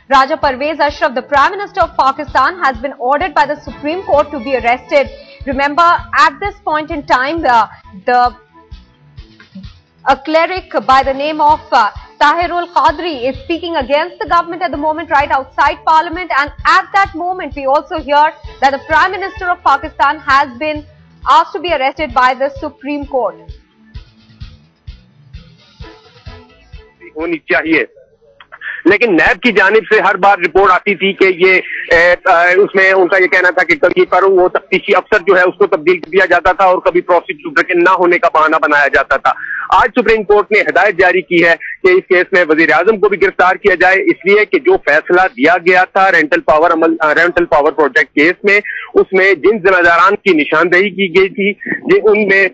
Raja Pervez Ashraf, the Prime Minister of Pakistan, has been ordered by the Supreme Court to be arrested. Remember, at this point in time, a cleric by the name of Tahirul Qadri is speaking against the government at the moment right outside Parliament, and at that moment we also hear that the Prime Minister of Pakistan has been asked to be arrested by the Supreme Court. होनी चाहिए, लेकिन नैब की जानिब से हर बार report आती थी कि ये उसमें उनका ये कहना था कि कभी पर वो तफ्तीशी अफसर जो है उसको तब्दील कर दिया जाता था और कभी प्रोसिक्यूटर के ना होने का बहाना बनाया जाता था। आज सुप्रीम कोर्ट ने हिदायत जारी की है कि इस केस में वजीर आजम को भी गिरफ्तार किया जाए, इसलिए कि जो फैसला दिया गया था रेंटल पावर प्रोजेक्ट केस में, उसमें जिन जिम्मेदारान की निशानदेही की गई थी उनमें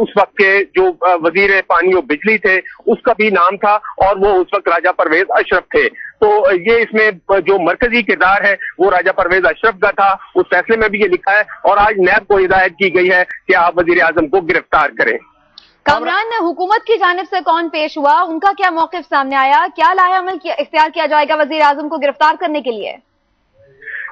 उस वक्त के जो वजीर पानी और बिजली थे उसका भी नाम था और वो उस वक्त राजा परवेज अशरफ थे। तो ये इसमें जो मरकजी किरदार है वो राजा परवेज अशरफ का था, उस फैसले में भी ये लिखा है और आज नैब को हिदायत की गई है कि आप वजीर आजम को गिरफ्तार करें। कामरान, हुकूमत की जानिब से कौन पेश हुआ, उनका क्या मौक़िफ़ सामने आया, क्या लाहेअमल इख्तियार किया जाएगा वजीर आजम को गिरफ्तार करने के लिए?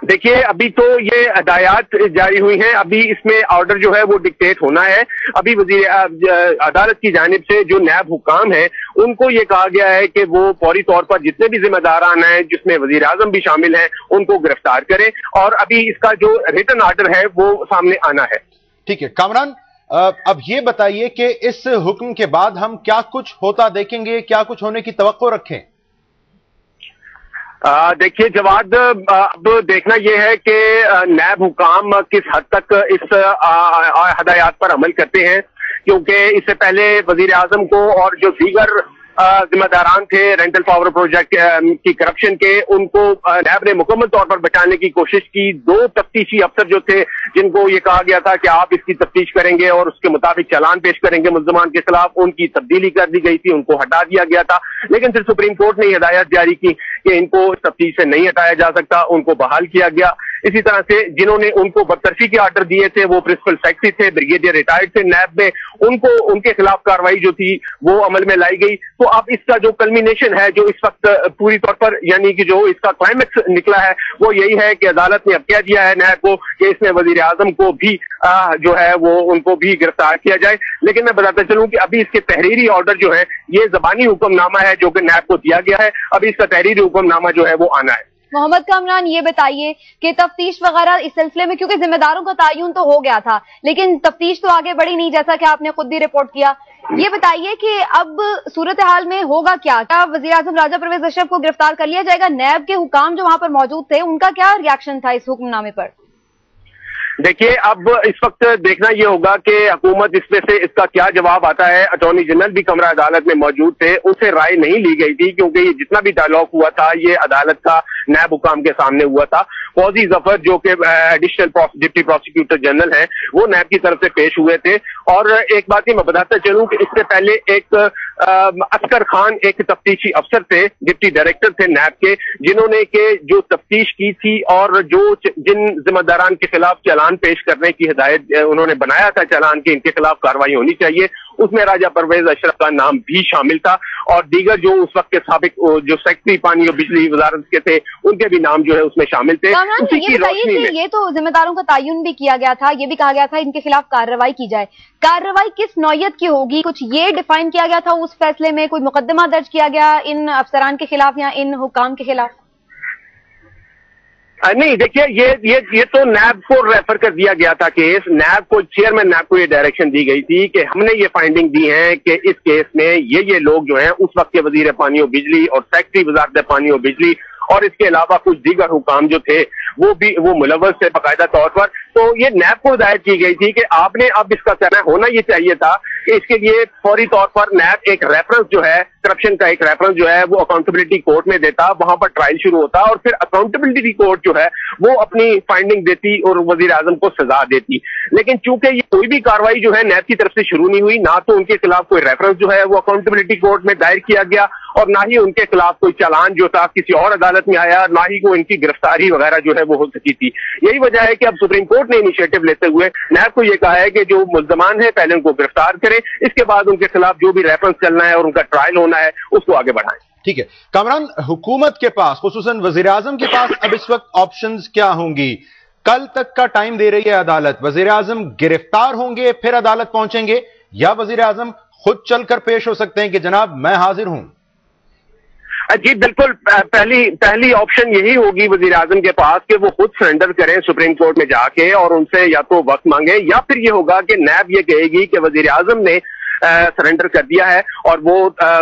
देखिए, अभी तो ये हदायत जारी हुई हैं, अभी इसमें ऑर्डर जो है वो डिक्टेट होना है। अभी अदालत की जानिब से जो नैब हुकाम है उनको ये कहा गया है कि वो फौरी तौर पर जितने भी जिम्मेदारान हैं जिसमें वजीर आजम भी शामिल हैं उनको गिरफ्तार करें और अभी इसका जो रिटन ऑर्डर है वो सामने आना है। ठीक है कामरान, अब ये बताइए कि इस हुक्म के बाद हम क्या कुछ होता देखेंगे, क्या कुछ होने की तवक्को रखें? देखिए जवाद, अब देखना यह है कि नैब हुकाम किस हद तक इस हदायत पर अमल करते हैं, क्योंकि इससे पहले वजीर आजम को और जो दीगर जिम्मेदारान थे रेंटल पावर प्रोजेक्ट की करप्शन के, उनको नैब ने मुकम्मल तौर पर बचाने की कोशिश की। 2 तफ्तीशी अफसर जो थे जिनको ये कहा गया था कि आप इसकी तफ्तीश करेंगे और उसके मुताबिक चालान पेश करेंगे मुल्ज़मान के खिलाफ, उनकी तब्दीली कर दी गई थी, उनको हटा दिया गया था। लेकिन फिर सुप्रीम कोर्ट ने हिदायत जारी की कि इनको तफ्तीश से नहीं हटाया जा सकता, उनको बहाल किया गया। इसी तरह से जिन्होंने उनको बरतरफी के ऑर्डर दिए थे वो प्रिंसिपल सेक्रेटरी थे, ब्रिगेडियर रिटायर्ड थे नैब में, उनको उनके खिलाफ कार्रवाई जो थी वो अमल में लाई गई। तो अब इसका जो कल्मिनेशन है, जो इस वक्त पूरी तौर पर यानी कि जो इसका क्लाइमेक्स निकला है वो यही है कि अदालत ने अब कह दिया है नैब को कि इसमें वजीर आजम को भी जो है वो उनको भी गिरफ्तार किया जाए। लेकिन मैं बताता चलूं कि अभी इसके तहरीरी ऑर्डर जो है ये जबानी हुक्मनामा है जो कि नैब को दिया गया है, अभी इसका तहरीरी हुक्मनामा जो है वो आना है। मोहम्मद कामरान, ये बताइए कि तफ्तीश वगैरह इस सिलसिले में, क्योंकि जिम्मेदारों का तयन तो हो गया था लेकिन तफ्तीश तो आगे बढ़ी नहीं, जैसा कि आपने खुद भी रिपोर्ट किया। ये बताइए कि अब सूरत हाल में होगा क्या वजीर आजम राजा परवेज अशरफ को गिरफ्तार कर लिया जाएगा? नैब के हुकाम जो वहां पर मौजूद थे उनका क्या रिएक्शन था इस हुक्मनामे पर? देखिए, अब इस वक्त देखना यह होगा कि हुकूमत इसमें से इसका क्या जवाब आता है। अटॉर्नी जनरल भी कमरा अदालत में मौजूद थे, उनसे राय नहीं ली गई थी क्योंकि ये जितना भी डायलॉग हुआ था ये अदालत का नैब हुकाम के सामने हुआ था। फौजी जफर जो कि एडिशनल डिप्टी प्रोसिक्यूटर जनरल हैं वो नैब की तरफ से पेश हुए थे। और एक बात ही मैं बताता चलूं कि इससे पहले एक असगर खान एक तफ्तीशी अफसर थे, डिप्टी डायरेक्टर थे नैब के, जिन्होंने के जो तफ्तीश की थी और जो जिन जिम्मेदारान के खिलाफ चालान पेश करने की हिदायत उन्होंने बनाया था चालान की इनके खिलाफ कार्रवाई होनी चाहिए, उसमें राजा परवेज अशरफ का नाम भी शामिल था और दीगर जो उस वक्त के साबिक जो सेक्रेटरी पानी और बिजली वजारत के थे उनके भी नाम जो है उसमें शामिल थे। ये बताइए कि ये तो जिम्मेदारों का तयन भी किया गया था, ये भी कहा गया था इनके खिलाफ कार्रवाई की जाए। कार्रवाई किस नौयत की होगी, कुछ ये डिफाइन किया गया था उस फैसले में? कोई मुकदमा दर्ज किया गया इन अफसरान के खिलाफ या इन हुकाम के खिलाफ? नहीं, देखिए ये तो नैब को रेफर कर दिया गया था केस। नैब को चेयरमैन नैब को ये डायरेक्शन दी गई थी कि हमने ये फाइंडिंग दी है कि इस केस में ये लोग जो हैं उस वक्त के वजीर पानी और बिजली और सेक्रेटरी वजारत पानी और बिजली और इसके अलावा कुछ दीगर हुकाम जो थे वो मुलव्वस थे बाकायदा तौर पर। तो ये नैब को हिदायत की गई थी कि आपने अब इसका कहना होना ये चाहिए था कि इसके लिए फौरी तौर पर नैब एक रेफरेंस जो है करप्शन का एक रेफरेंस जो है वो अकाउंटेबिलिटी कोर्ट में देता, वहां पर ट्रायल शुरू होता और फिर अकाउंटेबिलिटी कोर्ट जो है वो अपनी फाइंडिंग देती और वजीर आजम को सजा देती। लेकिन चूंकि ये कोई भी कार्रवाई जो है नैब की तरफ से शुरू नहीं हुई, ना तो उनके खिलाफ कोई रेफरेंस जो है वो अकाउंटेबिलिटी कोर्ट में दायर किया गया और ना ही उनके खिलाफ कोई चालान जो था किसी और अदालत में आया, ना ही कोई इनकी गिरफ्तारी वगैरह जो है वो हो सकी थी। यही वजह है कि अब सुप्रीम कोर्ट ने इनिशिएटिव लेते हुए नैब को ये कहा है कि जो मुल्ज़मान है पहले उनको गिरफ्तार करें, इसके बाद उनके खिलाफ जो भी रेफरेंस चलना है और उनका ट्रायल होना है उसको आगे बढ़ाएं। ठीक है कामरान, हुकूमत के पास खुसूसन वजीर आजम के पास अब इस वक्त ऑप्शंस क्या होंगी? कल तक का टाइम दे रही है अदालत। वजीर आजम गिरफ्तार होंगे फिर अदालत पहुंचेंगे, या वजीर आजम खुद चलकर पेश हो सकते हैं कि जनाब मैं हाजिर हूं? जी बिल्कुल, पहली ऑप्शन यही होगी वजीर आजम के पास कि वो खुद सरेंडर करें सुप्रीम कोर्ट में जाके और उनसे या तो वक्त मांगे, या फिर ये होगा कि नैब ये कहेगी कि वजीर आजम ने सरेंडर कर दिया है और वो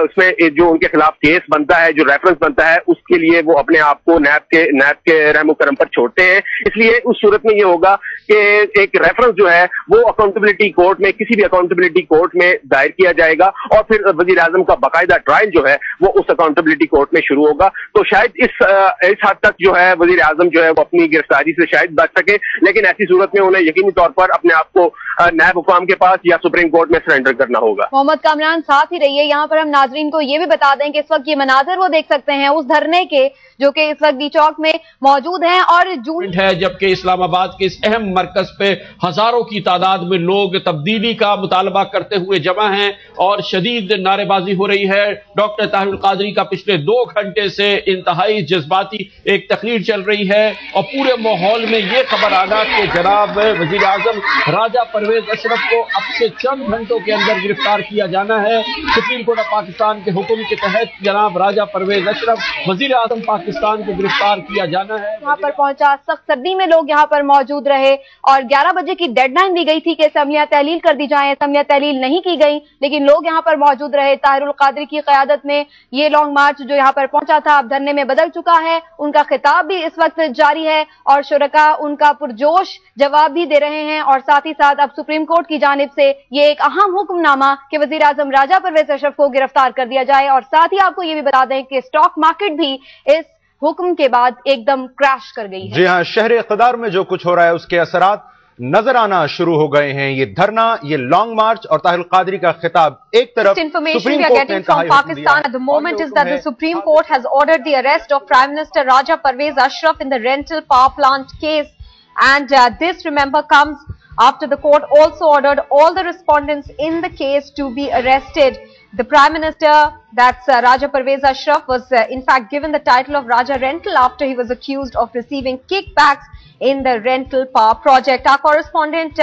उसमें जो उनके खिलाफ केस बनता है, जो रेफरेंस बनता है, उसके लिए वो अपने आप को नैब के रहमो करम पर छोड़ते हैं। इसलिए उस सूरत में ये होगा कि एक रेफरेंस जो है वो अकाउंटेबिलिटी कोर्ट में, किसी भी अकाउंटेबिलिटी कोर्ट में दायर किया जाएगा और फिर वजीर आजम का बाकायदा ट्रायल जो है वो उस अकाउंटेबिलिटी कोर्ट में शुरू होगा। तो शायद इस हद तक जो है वजीर आजम जो है वो अपनी गिरफ्तारी से शायद बच सके, लेकिन ऐसी सूरत में उन्हें यकीनी तौर पर अपने आप को नायब हुकाम के पास या सुप्रीम कोर्ट में सरेंडर करना होगा। मोहम्मद कामरान साथ ही रहिए। यहाँ पर हम नाजरीन को ये भी बता दें कि इस वक्त ये मनाजर वो देख सकते हैं उस धरने के जो कि इस वक्त डी चौक में मौजूद हैं और जून है, जबकि इस्लामाबाद के इस अहम मरकज पे हजारों की तादाद में लोग तब्दीली का मुतालबा करते हुए जमा हैं और शदीद नारेबाजी हो रही है। डॉक्टर ताहिरुल कादरी का पिछले 2 घंटे से इंतहाई जज्बाती एक तकरीर चल रही है और पूरे माहौल में ये खबर आना कि जनाब वजीर आजम राजा परवेज अशरफ को अब से चंद घंटों के अंदर गिरफ्तार किया जाना है। सुप्रीम कोर्ट ऑफ पाकिस्तान के हुक्म के तहत जनाब राजा परवेज अशरफ वजीर आजम पाकिस्तान को गिरफ्तार किया जाना है। यहाँ पर पहुंचा, सख्त सर्दी में लोग यहाँ पर मौजूद रहे और 11 बजे की डेडलाइन दी गई थी कि असेंबलियां तहलील कर दी जाएं। असेंबलियां तहलील नहीं की गई, लेकिन लोग यहाँ पर मौजूद रहे। ताहिरुल कादरी की क़यादत में ये लॉन्ग मार्च जो यहाँ पर पहुंचा था अब धरने में बदल चुका है। उनका खिताब भी इस वक्त जारी है और शुरका उनका पुरजोश जवाब भी दे रहे हैं और साथ ही साथ अब सुप्रीम कोर्ट की जानिब से ये एक अहम हुक्मनामा कि वजीर आजम राजा परवेज अशरफ को गिरफ्तार कर दिया जाए। और साथ ही आपको ये भी बता दें कि स्टॉक मार्केट भी इस हुक्म के बाद एकदम क्रैश कर गई है। जी हाँ, शहर इक़्तिदार में जो कुछ हो रहा है उसके असरात नजर आना शुरू हो गए हैं। ये धरना, ये लॉन्ग मार्च और ताहिरुल कादरी का खिताब एक तरफ information we are getting from Pakistan at the moment is that the Supreme Court has ordered the arrest of Prime Minister Raja Pervez Ashraf in the rental power plant case, and this, remember, comes after the court also ordered all the respondents in the case to be arrested. The Prime Minister, that's Raja Pervez Ashraf, was in fact given the title of Raja Rental after he was accused of receiving kickbacks in the rental power project. Our correspondent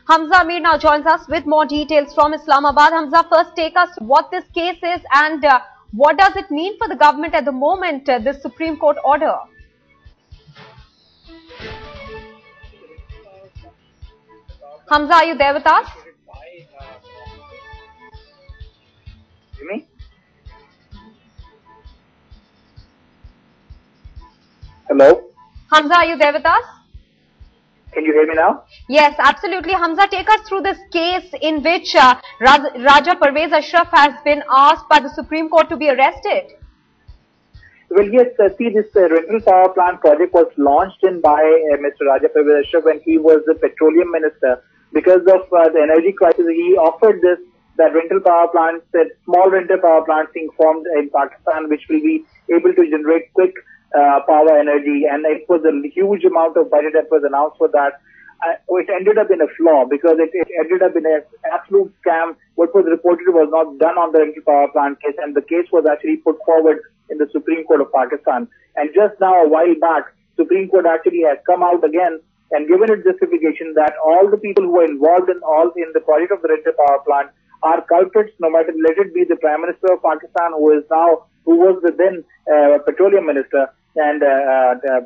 Hamza Mir now joins us with more details from Islamabad. Hamza, first take us what this case is and what does it mean for the government at the moment, this Supreme Court order? Hamza, are you there with us? Me? Hello? Hamza, are you there with us? Can you hear me now? Yes, absolutely. Hamza, take us through this case in which Raja Pervez Ashraf has been asked by the Supreme Court to be arrested. Well, yes, see, this rental power plant project was launched in by Mr. Raja Pervez Ashraf when he was the petroleum minister. Because of the energy crisis, he offered that rental power plants, that small rental power plants being formed in Pakistan, which will be able to generate quick power energy, and it was a huge amount of budget that was announced for that. It ended up in a flaw because it ended up in an absolute scam. What was reported was not done on the rental power plant case, and the case was actually put forward in the Supreme Court of Pakistan. And just now, a while back, Supreme Court actually has come out again and given it justification that all the people who were involved in the project of the rental power plant are culprits, no matter, let it be the Prime Minister of Pakistan, who was the then petroleum minister and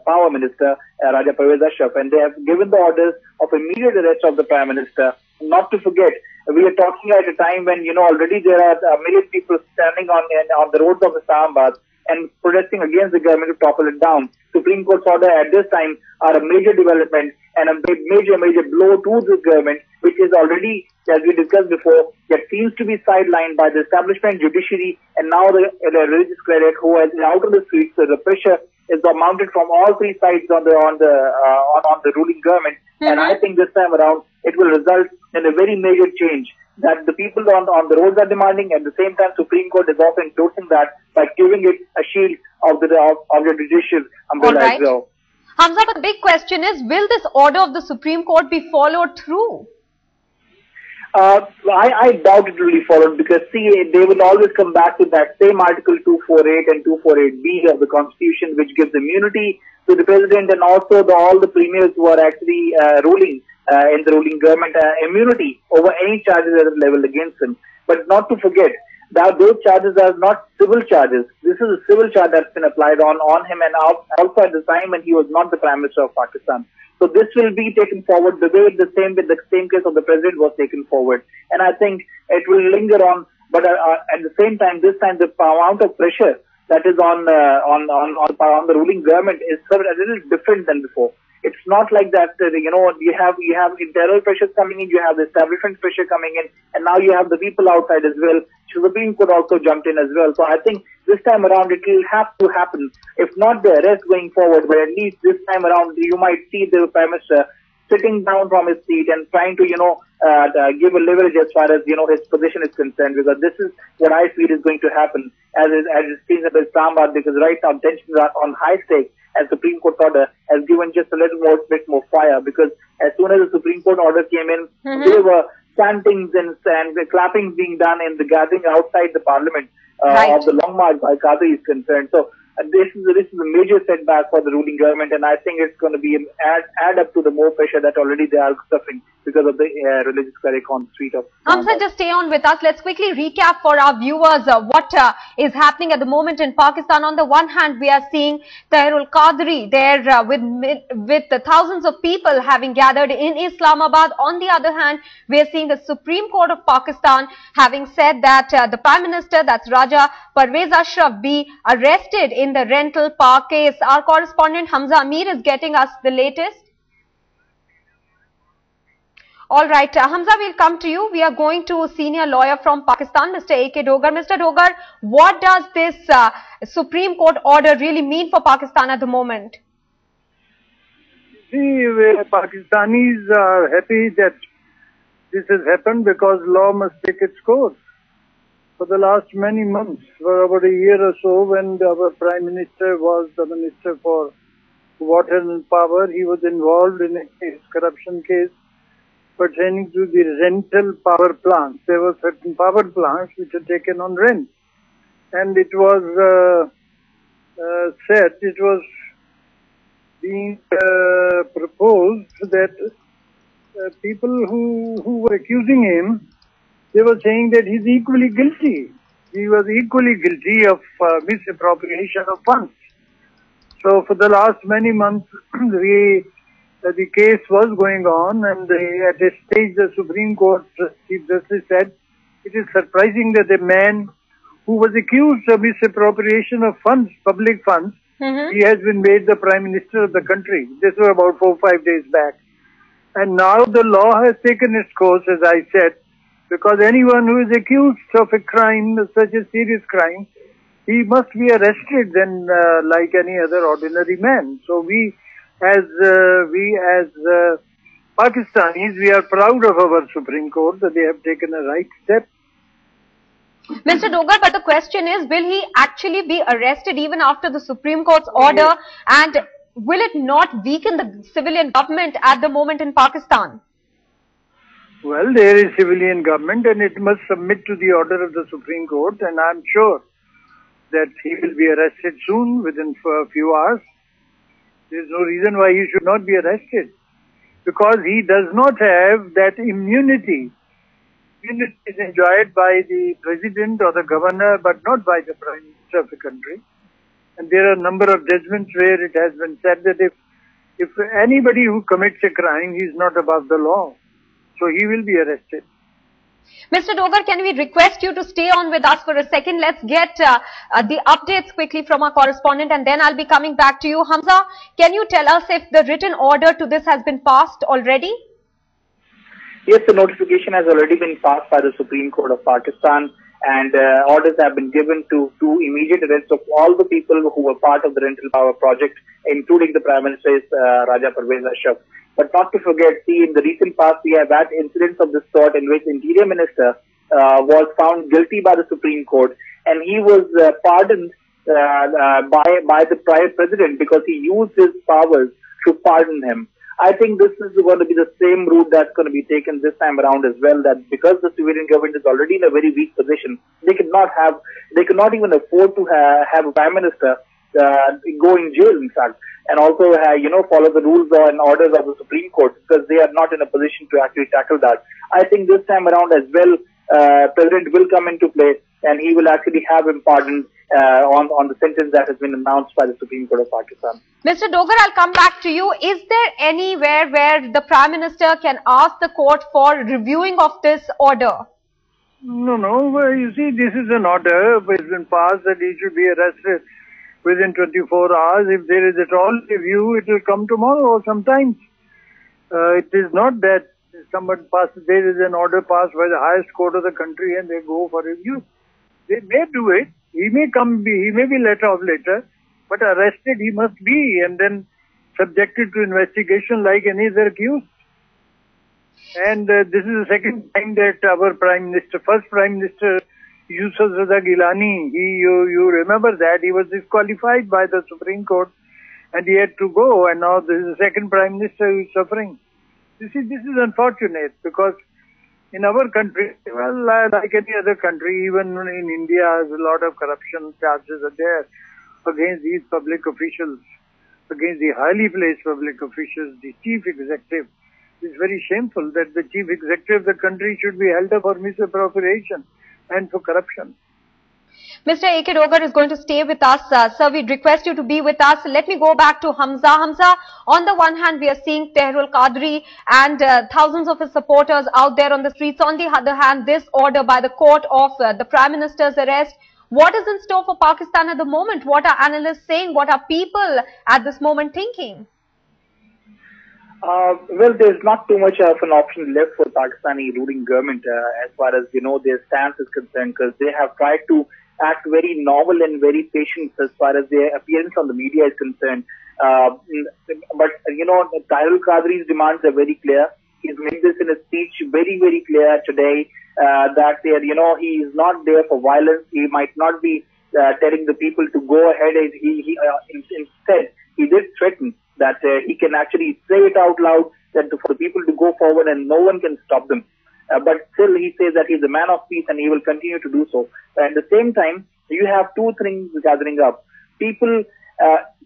power minister, Raja Pervez Ashraf, and they have given the orders of immediate arrest of the Prime Minister. Not to forget, we are talking at a time when, already there are a million people standing on the roads of Islamabad and protesting against the government to topple it down. Supreme Court's order at this time are a major development and a major blow to the government, which is already, as we discussed before, that seems to be sidelined by the establishment, judiciary, and now the religious cleric who is out on the streets. So the pressure is mounted from all three sides on the ruling government, and I think this time around it will result in a very major change that the people on the roads are demanding. At the same time, Supreme Court is also endorsing that by giving it a shield of the judicial umbrella as well. Hamza, the big question is, will this order of the Supreme Court be followed through? I doubt it will be followed because, see, they will always come back to that same Article 248 and 248B of the Constitution, which gives immunity to the President and also all the premiers who are actually ruling in the ruling government, immunity over any charges that are leveled against him. But not to forget that those charges are not civil charges. This is a civil charge that's been applied on him and also at the time when he was not the Prime Minister of Pakistan. So this will be taken forward the way the same case of the President was taken forward. And I think it will linger on, but at the same time, this time the amount of pressure that is on the ruling government is a little different than before. It's not like that, you have internal pressures coming in, you have the establishment pressure coming in, and now you have the people outside as well. So the Supreme Court also jumped in as well. So I think this time around it will have to happen. If not the arrest going forward, but at least this time around you might see the Prime Minister sitting down from his seat and trying to, give a leverage as far as, his position is concerned, because this is what I feel is going to happen as it seems at Islamabad, because right now tensions are on high stakes. As Supreme Court order has given just a bit more fire, because as soon as the Supreme Court order came in, there were chantings and clapping being done in the gathering outside the Parliament of the Long March by Qadri is concerned. So this is a major setback for the ruling government, and I think it's going to be an add up to the more pressure that already they are suffering because of the religious cleric on the street of. Hamza, just stay on with us. Let's quickly recap for our viewers what is happening at the moment in Pakistan. On the one hand, we are seeing Tahirul Qadri there with the thousands of people having gathered in Islamabad. On the other hand, we are seeing the Supreme Court of Pakistan having said that the Prime Minister, that's Raja Pervez Ashraf, be arrested in the rental park case. Our correspondent Hamza Amir is getting us the latest. All right, Hamza, we'll come to you. We are going to senior lawyer from Pakistan, Mr. A.K. Dogar. Mr. Dogar, what does this Supreme Court order really mean for Pakistan at the moment? See, Pakistanis are happy that this has happened because law must take its course. For the last many months, for about a year or so, when our Prime Minister was the Minister for Water and Power, he was involved in a corruption case pertaining to the rental power plants. There were certain power plants which are taken on rent. And it was said, it was being proposed that people who were accusing him, they were saying that he's equally guilty. He was equally guilty of misappropriation of funds. So for the last many months, the case was going on, and at a stage the Supreme Court Chief Justice said, it is surprising that a man who was accused of misappropriation of funds, public funds, he has been made the Prime Minister of the country. This was about 4 or 5 days back. And now the law has taken its course, as I said, because anyone who is accused of a crime, such a serious crime, he must be arrested then like any other ordinary man. So we as Pakistanis, we are proud of our Supreme Court that they have taken a right step. Mr. Dogar, but the question is, will he actually be arrested even after the Supreme Court's order, and will it not weaken the civilian government at the moment in Pakistan? Well, there is civilian government and it must submit to the order of the Supreme Court, and I am sure that he will be arrested soon, within a few hours. There is no reason why he should not be arrested, because he does not have that immunity. Immunity is enjoyed by the President or the Governor, but not by the Prime Minister of the country. And there are a number of judgments where it has been said that if anybody who commits a crime, he is not above the law. So he will be arrested. Mr. Dogar, can we request you to stay on with us for a second? Let's get the updates quickly from our correspondent, and then I'll be coming back to you. Hamza, can you tell us if the written order to this has been passed already? Yes, the notification has already been passed by the Supreme Court of Pakistan, and orders have been given to immediate arrest of all the people who were part of the rental power project, including the Prime Minister Raja Pervez Ashraf. But not to forget, see, in the recent past, we have had incidents of this sort in which Interior Minister was found guilty by the Supreme Court, and he was pardoned by the prior president because he used his powers to pardon him. I think this is going to be the same route that's going to be taken this time around as well, that because the civilian government is already in a very weak position, they could not even afford to have a prime minister go in jail, in fact, and also, follow the rules and orders of the Supreme Court, because they are not in a position to actually tackle that. I think this time around as well, President will come into play, and he will actually have him pardoned on the sentence that has been announced by the Supreme Court of Pakistan. Mr. Dogar, I'll come back to you. Is there anywhere where the Prime Minister can ask the court for reviewing of this order? No. Well, you see, this is an order which has been passed that he should be arrested within 24 hours. If there is at all review, it will come tomorrow or sometimes. It is not that somebody passes, there is an order passed by the highest court of the country and they go for review. They may do it. He may be let off later, but arrested he must be and then subjected to investigation like any other accused. And this is the second time that our first Prime Minister, Yusuf Raza Gilani, you remember that he was disqualified by the Supreme Court and he had to go, and now this is the second Prime Minister who is suffering. This is unfortunate, because in our country, well, like any other country, even in India, a lot of corruption charges are there against these public officials, against the highly placed public officials, the chief executive. It's very shameful that the chief executive of the country should be held up for misappropriation and for corruption. Mr. A.K. Dogar is going to stay with us. Sir, we request you to be with us. Let me go back to Hamza. Hamza, on the one hand, we are seeing Tahrul Qadri and thousands of his supporters out there on the streets. On the other hand, this order by the court of the Prime Minister's arrest. What is in store for Pakistan at the moment? What are analysts saying? What are people at this moment thinking? Well, there's not too much of an option left for Pakistani ruling government as far as, their stance is concerned, because they have tried to act very normal and very patient as far as their appearance on the media is concerned. But Tahrul Qadri's demands are very clear. He's made this in a speech very, very clear today that he is not there for violence. He might not be telling the people to go ahead. Instead, he did threaten that he can actually say it out loud, that for the people to go forward and no one can stop them. But still he says that he's a man of peace and he will continue to do so. At the same time, you have two things gathering up. People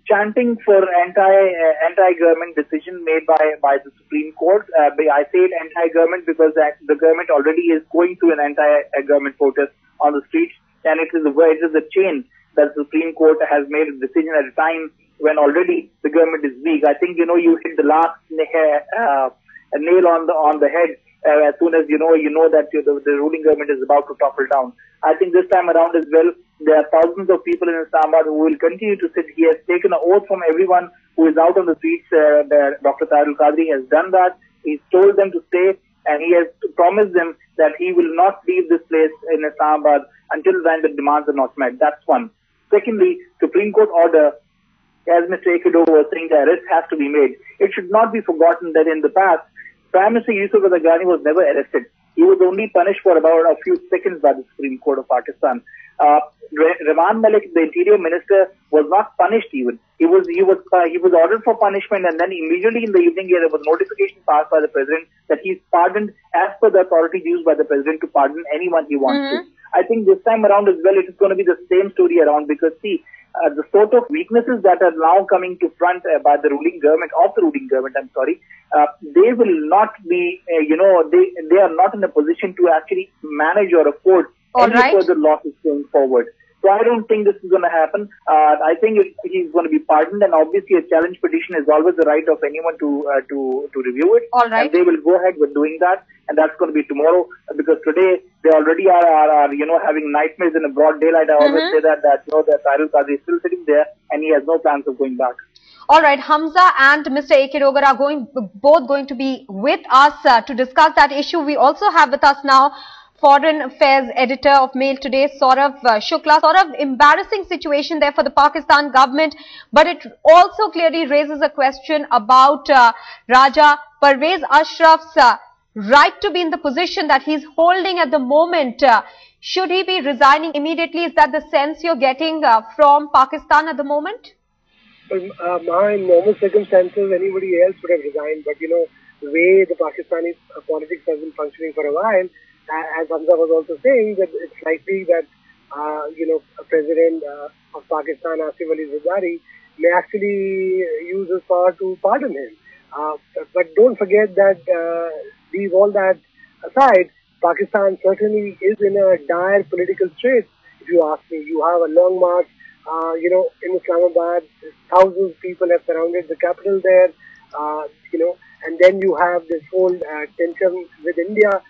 chanting for anti-government decision made by the Supreme Court. I say it anti-government because the government already is going through an anti-government protest on the streets, and it is a chain that the Supreme Court has made a decision at a time when already the government is weak. I think you hit the last nail on the head as soon as you know that the ruling government is about to topple down. I think this time around as well, there are thousands of people in Islamabad who will continue to sit. He has taken an oath from everyone who is out on the streets. Dr. Tahrul Qadri has done that. He's told them to stay, and he has promised them that he will not leave this place in Islamabad until then the demands are not met. That's one. Secondly, Supreme Court order, as Mr. A.K. Dogar was saying, the arrest has to be made. It should not be forgotten that in the past, Prime Minister Yusuf Raza Gilani was never arrested. He was only punished for about a few seconds by the Supreme Court of Pakistan. Rahman Malik, the Interior Minister, was not punished even. He was ordered for punishment, and then immediately in the evening there was notification passed by the President that he is pardoned as per the authority used by the President to pardon anyone he wants to. I think this time around as well, it is going to be the same story around, because see, the sort of weaknesses that are now coming to front by the ruling government, they will not be, they are not in a position to actually manage or afford any further losses going forward. So I don't think this is going to happen. I think he's going to be pardoned, and obviously a challenge petition is always the right of anyone to review it. All right. And they will go ahead with doing that, and that's going to be tomorrow, because today they already are having nightmares in a broad daylight. I always say that Tahrul Qadri is still sitting there and he has no plans of going back. All right, Hamza and Mr. A.K. Dogar are both going to be with us to discuss that issue. We also have with us now Foreign Affairs Editor of Mail Today, Saurav Shukla. Saurav, embarrassing situation there for the Pakistan government, but it also clearly raises a question about Raja Pervez Ashraf's right to be in the position that he's holding at the moment. Should he be resigning immediately? Is that the sense you're getting from Pakistan at the moment? Well, in normal circumstances, anybody else would have resigned. But, you know, the way the Pakistani politics has been functioning for a while, as Hamza was also saying, that it's likely that, you know, a president of Pakistan, Asif Ali Zardari, may actually use his power to pardon him. But don't forget that, leave all that aside, Pakistan certainly is in a dire political strait, if you ask me. You have a long march, you know, in Islamabad, thousands of people have surrounded the capital there, you know, and then you have this whole tension with India,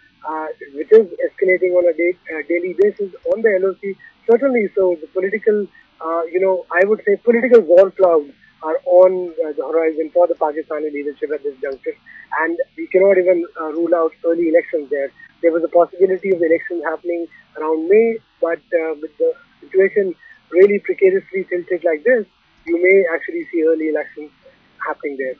which is escalating on a daily basis on the LOC. Certainly, so the political, you know, I would say political war clouds are on the horizon for the Pakistani leadership at this juncture, and we cannot even rule out early elections there. There was a possibility of the elections happening around May, but with the situation really precariously tilted like this, you may actually see early elections happening there.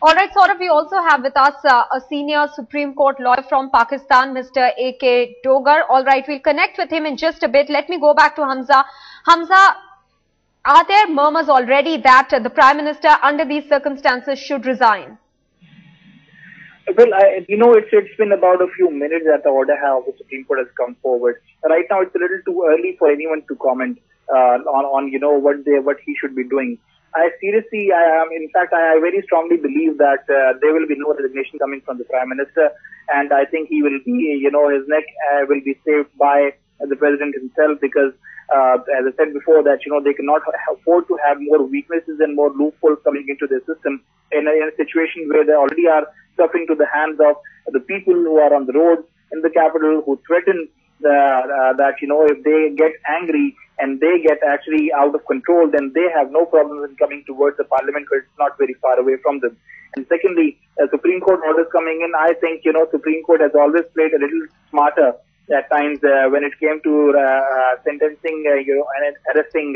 All right, Saurabh, we also have with us a senior Supreme Court lawyer from Pakistan, Mr. A.K. Dogar. All right, we'll connect with him in just a bit. Let me go back to Hamza. Hamza, are there murmurs already that the Prime Minister, under these circumstances, should resign? Well, you know, it's been about a few minutes that the order of the Supreme Court has come forward. Right now, it's a little too early for anyone to comment on you know, what he should be doing. I seriously, in fact, I very strongly believe that there will be no resignation coming from the Prime Minister, and I think he will be, you know, his neck will be saved by the President himself, because as I said before, that, you know, they cannot afford to have more weaknesses and more loopholes coming into their system in a situation where they already are suffering to the hands of the people who are on the roads in the capital, who threaten that, you know, if they get angry and they get actually out of control, then they have no problem in coming towards the parliament, because it's not very far away from them. And secondly, Supreme Court orders coming in, I think, you know, Supreme Court has always played a little smarter at times when it came to sentencing, you know, and arresting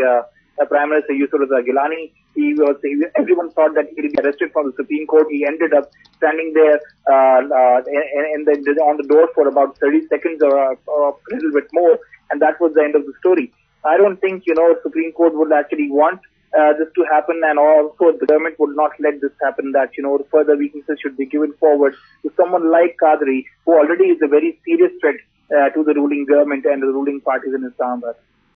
Prime Minister Yusuf Raza Gilani. Everyone thought that he would be arrested from the Supreme Court. He ended up standing there on the door for about 30 seconds or a little bit more, and that was the end of the story. I don't think, you know, Supreme Court would actually want this to happen, and also the government would not let this happen, that, you know, further weaknesses should be given forward to someone like Qadri, who already is a very serious threat to the ruling government and the ruling parties in Islamabad.